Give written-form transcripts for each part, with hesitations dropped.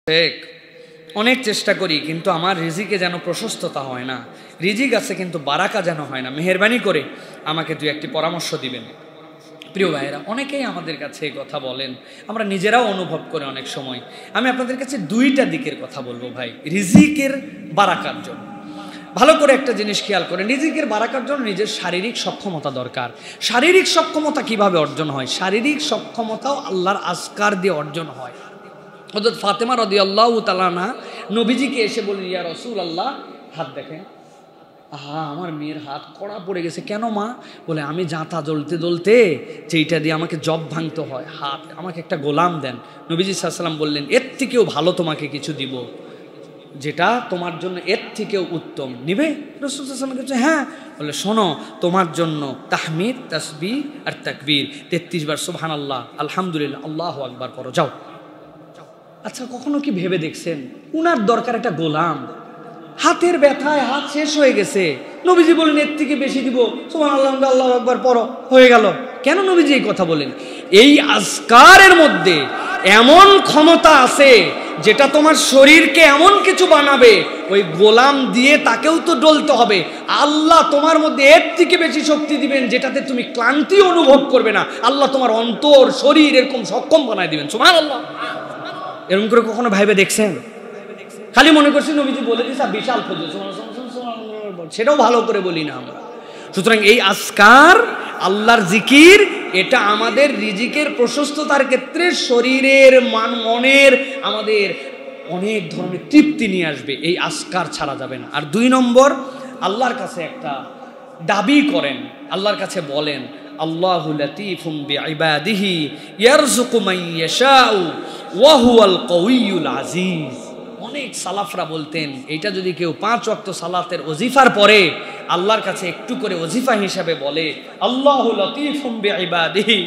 ঠিক অনেক চেষ্টা করি কিন্তু আমার রিজিকে যেন প্রশস্ততা হয় না, রিজিক আছে কিন্তু বারাকা যেন হয় না। মেহেরবানি করে আমাকে দুই একটি পরামর্শ দিবেন। প্রিয় ভাইয়েরা, অনেকেই আমাদের কাছে এই কথা বলেন, আমরা নিজেরাও অনুভব করে অনেক সময়। আমি আপনাদের কাছে দুইটা দিকের কথা বলবো ভাই, রিজিকের বারাকার জন্য। ভালো করে একটা জিনিস খেয়াল করেন, রিজিকের বারাকার জন্য নিজের শারীরিক সক্ষমতা দরকার। শারীরিক সক্ষমতা কিভাবে অর্জন হয়? শারীরিক সক্ষমতাও আল্লাহর আজকার দিয়ে অর্জন হয়। হযরত ফাতেমা রাদিয়াল্লাহু তাআলা আনহা নবীজিকে এসে বললেন, ইয়া রাসূলুল্লাহ, হাত দেখেন, আমার মেয়ের হাত কড়া পড়ে গেছে। কেন মা? বলে, আমি জাঁতা জ্বলতে জ্বলতে যেইটা দিয়ে আমাকে জব ভাঙতে হয় হাত, আমাকে একটা গোলাম দেন। নবীজি সাল্লাল্লাহু আলাইহি ওয়াসাল্লাম বললেন, এর থেকেও ভালো তোমাকে কিছু দিব, যেটা তোমার জন্য এর থেকেও উত্তম। নিবে? রাসূল সাল্লাল্লাহু আলাইহি ওয়াসাল্লাম বলছে, হ্যাঁ। বলে, শোনো, তোমার জন্য তাহমিদ, তাসবিহ আর তাকবীর 33 বার সুবহানাল্লাহ, আলহামদুলিল্লাহ, আল্লাহু আকবার পড়ো, যাও। আচ্ছা, কখনো কি ভেবে দেখছেন, উনার দরকার একটা গোলাম, হাতের ব্যথায় হাত শেষ হয়ে গেছে, নবীজি বলেন এর থেকে বেশি দিব, সুবহানাল্লাহ, আল্লাহু আকবার পড়ো, হয়ে গেল। কেন নবীজি এই কথা বলেন? এই আজকারের মধ্যে এমন ক্ষমতা আছে যেটা তোমার শরীরকে এমন কিছু বানাবে, ওই গোলাম দিয়ে তাকেও তো ডলতে হবে। আল্লাহ তোমার মধ্যে এর থেকে বেশি শক্তি দিবেন যেটাতে তুমি ক্লান্তি অনুভব করবে না। আল্লাহ তোমার অন্তর, শরীর এরকম সক্ষম বানায় দিবেন। সুবহানাল্লাহ। এরকম করে কখনো ভাইবে দেখছেন? খালি মনে করছি নবীজি বলে দিয়েছে বিশাল ফজিলত, সেটাও ভালো করে বলি না আমরা। সুতরাং এই আজকার, আল্লাহর জিকির, এটা আমাদের রিজিকের প্রশস্ততার ক্ষেত্রে শরীরের মনের আমাদের অনেক ধরনের তৃপ্তি নিয়ে আসবে। এই আজকার ছাড়া যাবে না। আর 2 নম্বর, আল্লাহর কাছে একটা দাবি করেন, আল্লাহর কাছে বলেন, আল্লাহু লাতীফুম বিইবাদিহি ইয়ারযুকু মান ইয়াশাউ ওয়া হুয়াল কাউইয়ুল আজিজ। অনেক সালাফরা বলতেন, এইটা যদি কেউ 5 ওয়াক্ত সালাতের ওজিফার পরে আল্লাহর কাছে একটু করে ওজিফা হিসাবে বলে, আল্লাহু লাতীফুম বিইবাদিহি,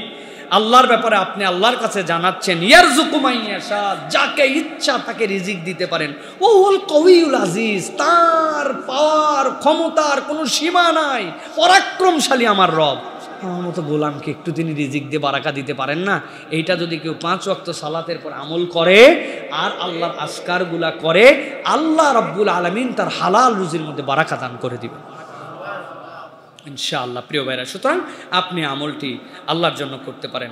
আল্লাহর ব্যাপারে আপনি আল্লাহর কাছে জানাচ্ছেন, ইয়ারযুকু মান ইয়াশা, যাকে ইচ্ছা তাকে রিজিক দিতে পারেন, ও হুয়াল কাউইয়ুল আজিজ, তার পাওয়ার ক্ষমতার কোনো সীমা নাই, পরাক্রমশালী আমার রব। আমার মতো গোলামকে একটু তিনি রিজিক দিয়ে বারাকা দিতে পারেন না? এইটা যদি কেউ 5 ওয়াক্ত সালাতের পর আমল করে আর আল্লাহর আজকারগুলা করে, আল্লাহ রাব্বুল আলামিন তার হালাল রুজির মধ্যে বারাকা দান করে দিবেন ইনশাআল্লাহ। প্রিয় ভাইরা, সুতরাং আপনি আমলটি আল্লাহর জন্য করতে পারেন।